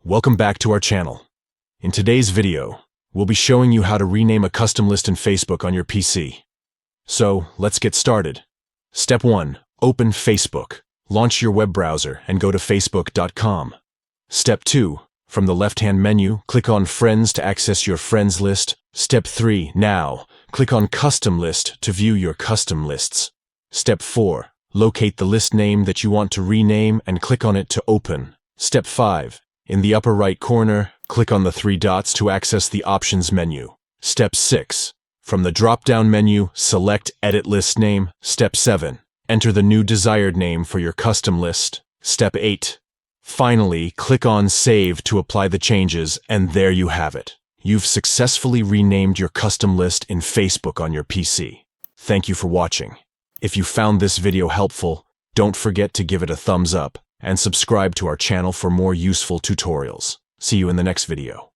Welcome back to our channel. In today's video, we'll be showing you how to rename a custom list in Facebook on your PC. So, let's get started. Step 1. Open Facebook. Launch your web browser and go to facebook.com. Step 2. From the left-hand menu, click on Friends to access your friends list. Step 3. Now, click on Custom List to view your custom lists. Step 4. Locate the list name that you want to rename and click on it to open. Step 5. In the upper right corner, click on the 3 dots to access the Options menu. Step 6. From the drop-down menu, select Edit List Name. Step 7. Enter the new desired name for your custom list. Step 8. Finally, click on Save to apply the changes, and there you have it. You've successfully renamed your custom list in Facebook on your PC. Thank you for watching. If you found this video helpful, don't forget to give it a thumbs up and subscribe to our channel for more useful tutorials. See you in the next video.